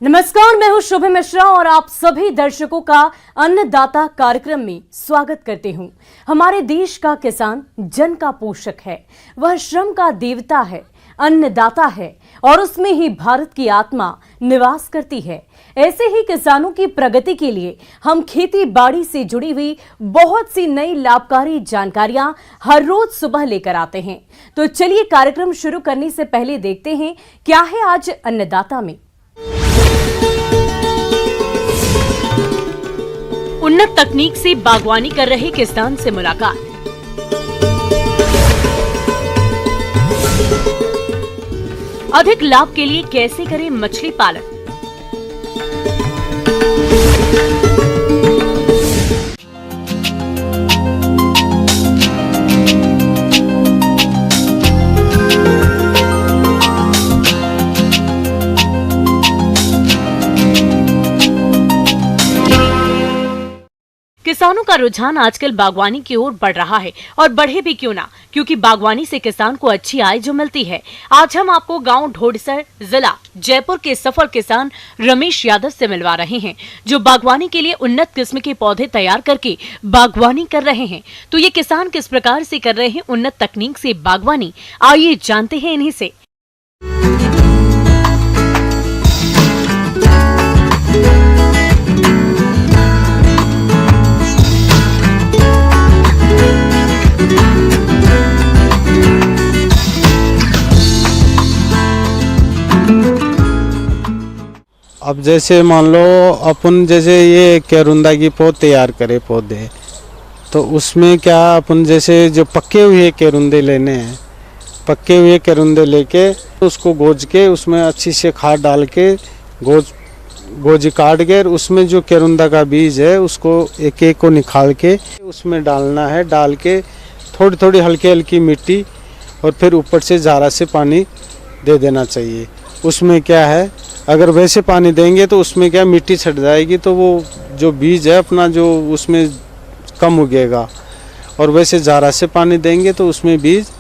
नमस्कार, मैं हूं शुभ मिश्रा और आप सभी दर्शकों का अन्नदाता कार्यक्रम में स्वागत करते हूं। हमारे देश का किसान जन का पोषक है, वह श्रम का देवता है, अन्नदाता है और उसमें ही भारत की आत्मा निवास करती है। ऐसे ही किसानों की प्रगति के लिए हम खेती बाड़ी से जुड़ी हुई बहुत सी नई लाभकारी जानकारियां हर रोज सुबह लेकर आते हैं। तो चलिए कार्यक्रम शुरू करने से पहले देखते हैं क्या है आज अन्नदाता में। उन्नत तकनीक से बागवानी कर रहे किसान से मुलाकात। अधिक लाभ के लिए कैसे करें मछली पालन। किसानों का रुझान आजकल बागवानी की ओर बढ़ रहा है और बढ़े भी क्यों ना, क्योंकि बागवानी से किसान को अच्छी आय जो मिलती है। आज हम आपको गांव ढोडसर जिला जयपुर के सफल किसान रमेश यादव से मिलवा रहे हैं, जो बागवानी के लिए उन्नत किस्म के पौधे तैयार करके बागवानी कर रहे हैं। तो ये किसान किस प्रकार से कर रहे हैं उन्नत तकनीक से बागवानी, आइए जानते हैं इन्हीं से। अब जैसे मान लो अपन जैसे ये केरुंदा की पौध तैयार करे पौधे, तो उसमें क्या अपन जैसे जो पके हुए केरुंदे लेने हैं, पके हुए केरुंदे लेके उसको गोज के उसमें अच्छी से खाद डाल के गोजी काट के उसमें जो केरुंदा का बीज है उसको एक एक को निकाल के उसमें डालना है। डाल के थोड़ी थोड़ी हल्की हल्की मिट्टी और फिर ऊपर से ज़ारा से पानी दे देना चाहिए। उसमें क्या है, अगर वैसे पानी देंगे तो उसमें क्या मिट्टी छट जाएगी, तो वो जो बीज है अपना जो उसमें कम उगेगा, और वैसे ज़ारा से पानी देंगे तो उसमें बीज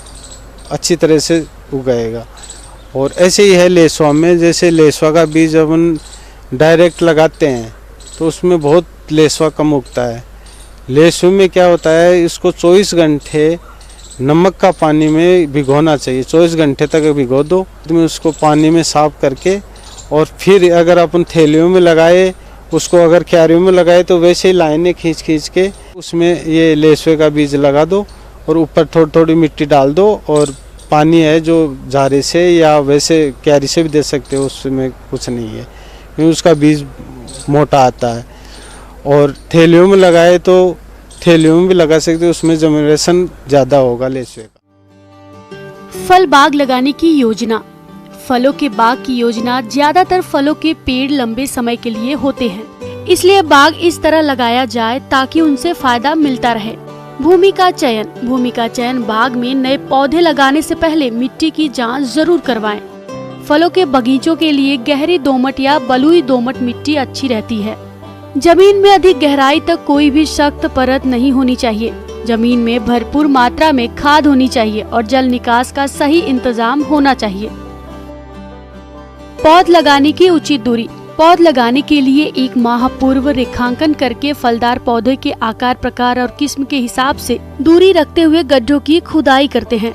अच्छी तरह से उगाएगा। और ऐसे ही है लेसवा में, जैसे लेसवा का बीज अपन डायरेक्ट लगाते हैं तो उसमें बहुत लेसवा कम उगता है। लेसवे में क्या होता है, इसको 24 घंटे नमक का पानी में भिगोना चाहिए। 24 घंटे तक भिगो दो, तो उसको पानी में साफ करके और फिर अगर अपन थैलियों में लगाए, उसको अगर क्यारियों में लगाए तो वैसे ही लाइनें खींच खींच के उसमें ये लेसवे का बीज लगा दो और ऊपर थोड़ी थोड़ी मिट्टी डाल दो। और पानी है जो झारे से या वैसे क्यारी से भी दे सकते हो, उसमें कुछ नहीं है क्योंकि उसका बीज मोटा आता है। और थैलियों में लगाए तो थैलियों में भी लगा सकते हो, उसमें जनरेशन ज़्यादा होगा लेसवे का। फल बाग लगाने की योजना। फलों के बाग की योजना ज्यादातर फलों के पेड़ लंबे समय के लिए होते हैं, इसलिए बाग इस तरह लगाया जाए ताकि उनसे फायदा मिलता रहे। भूमि का चयन। भूमि का चयन बाग में नए पौधे लगाने से पहले मिट्टी की जांच जरूर करवाएं। फलों के बगीचों के लिए गहरी दोमट या बलुई दोमट मिट्टी अच्छी रहती है। जमीन में अधिक गहराई तक कोई भी सख्त परत नहीं होनी चाहिए। जमीन में भरपूर मात्रा में खाद होनी चाहिए और जल निकास का सही इंतजाम होना चाहिए। पौध लगाने की उचित दूरी। पौध लगाने के लिए 1 माह पूर्व रेखांकन करके फलदार पौधे के आकार, प्रकार और किस्म के हिसाब से दूरी रखते हुए गड्ढों की खुदाई करते हैं।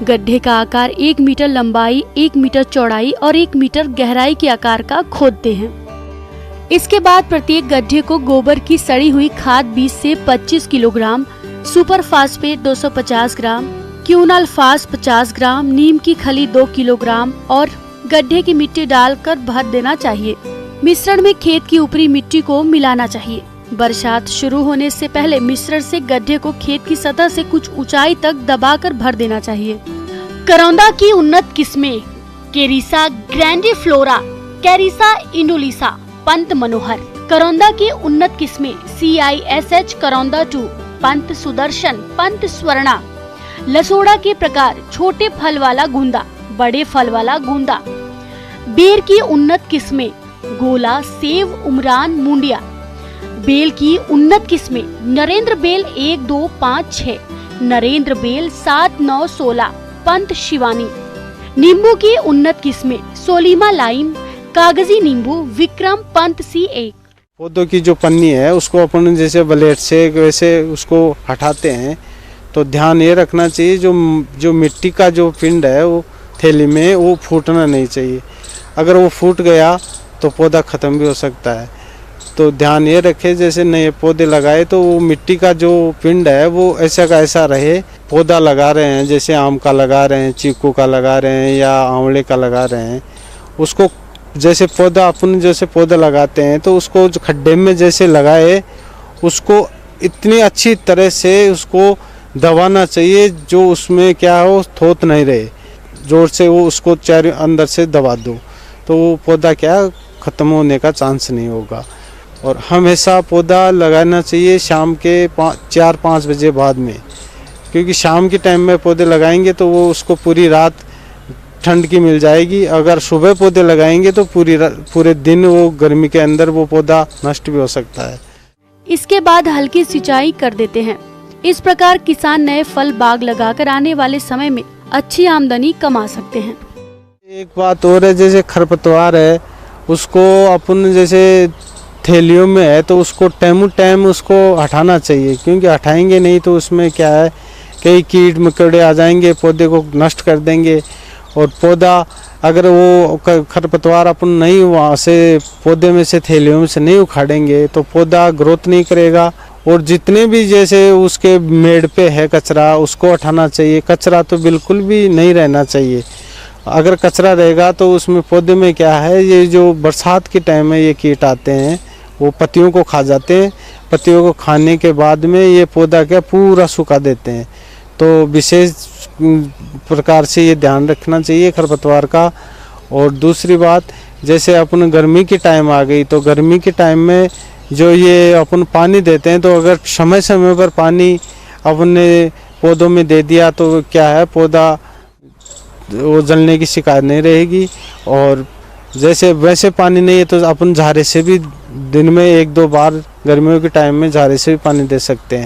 गड्ढे का आकार 1 मीटर लंबाई, 1 मीटर चौड़ाई और 1 मीटर गहराई के आकार का खोदते हैं। इसके बाद प्रत्येक गड्ढे को गोबर की सड़ी हुई खाद 20 से 25 किलोग्राम, सुपर फास्फेट 250 ग्राम, क्यूनाल्फास 50 ग्राम, नीम की खली 2 किलोग्राम और गड्ढे की मिट्टी डालकर भर देना चाहिए। मिश्रण में खेत की ऊपरी मिट्टी को मिलाना चाहिए। बरसात शुरू होने से पहले मिश्रण से गड्ढे को खेत की सतह से कुछ ऊंचाई तक दबाकर भर देना चाहिए। करौंदा की उन्नत किस्में। केरिसा ग्रैंडिफ्लोरा, कैरिसा इंडुलिसा, पंत मनोहर। करौंदा की उन्नत किस्में CISH करौंदा 2, पंत सुदर्शन, पंत स्वर्णा। लसोड़ा के प्रकार। छोटे फल वाला गूंदा, बड़े फल वाला गूंदा। बेर की उन्नत किस्में गोला, सेव, उमरान, मुंडिया। बेल की उन्नत किस्में नरेंद्र बेल 1, 2, 5, 6, नरेंद्र बेल 7, 9, 16, पंत शिवानी। नींबू की उन्नत किस्में सोलीमा लाइम, कागजी नींबू विक्रम पंत C1। पौधों की जो पन्नी है उसको अपन जैसे ब्लेड से वैसे उसको हटाते हैं तो ध्यान ये रखना चाहिए जो मिट्टी का जो पिंड है वो थैली में वो फूटना नहीं चाहिए। अगर वो फूट गया तो पौधा ख़त्म भी हो सकता है। तो ध्यान ये रखें जैसे नए पौधे लगाए तो वो मिट्टी का जो पिंड है वो ऐसा का ऐसा रहे। पौधा लगा रहे हैं जैसे आम का लगा रहे हैं, चीकू का लगा रहे हैं या आंवले का लगा रहे हैं, उसको जैसे पौधा अपन जैसे पौधा लगाते हैं तो उसको जो खड्डे में जैसे लगाए उसको इतनी अच्छी तरह से उसको दबाना चाहिए जो उसमें क्या हो थोत नहीं रहे, जोर से वो उसको चारों अंदर से दबा दो तो वो पौधा क्या ख़त्म होने का चांस नहीं होगा। और हमेशा पौधा लगाना चाहिए शाम के 4-5 बजे बाद में, क्योंकि शाम के टाइम में पौधे लगाएंगे तो वो उसको पूरी रात ठंड की मिल जाएगी। अगर सुबह पौधे लगाएंगे तो पूरे दिन वो गर्मी के अंदर वो पौधा नष्ट भी हो सकता है। इसके बाद हल्की सिंचाई कर देते हैं। इस प्रकार किसान नए फल बाग लगाकर आने वाले समय में अच्छी आमदनी कमा सकते हैं। एक बात और है, जैसे खरपतवार है उसको अपन जैसे थैलियों में है तो उसको टाइम उसको हटाना चाहिए, क्योंकि हटाएंगे नहीं तो उसमें क्या है कई कीट मकोड़े आ जाएंगे, पौधे को नष्ट कर देंगे। और पौधा अगर वो खरपतवार अपन नहीं वहाँ से पौधे में से थैलियों में से नहीं उखाड़ेंगे तो पौधा ग्रोथ नहीं करेगा। और जितने भी जैसे उसके मेड़ पे है कचरा उसको हटाना चाहिए। कचरा तो बिल्कुल भी नहीं रहना चाहिए। अगर कचरा रहेगा तो उसमें पौधे में क्या है, ये जो बरसात के टाइम में ये कीट आते हैं वो पत्तियों को खा जाते हैं। पत्तियों को खाने के बाद में ये पौधा क्या पूरा सुखा देते हैं। तो विशेष प्रकार से ये ध्यान रखना चाहिए खरपतवार का। और दूसरी बात, जैसे अपन गर्मी की टाइम आ गई तो गर्मी के टाइम में जो ये अपन पानी देते हैं तो अगर समय समय पर पानी अपने पौधों में दे दिया तो क्या है पौधा वो जलने की शिकायत नहीं रहेगी। और जैसे वैसे पानी नहीं है तो अपन झारे से भी दिन में 1-2 बार गर्मियों के टाइम में झारे से भी पानी दे सकते हैं।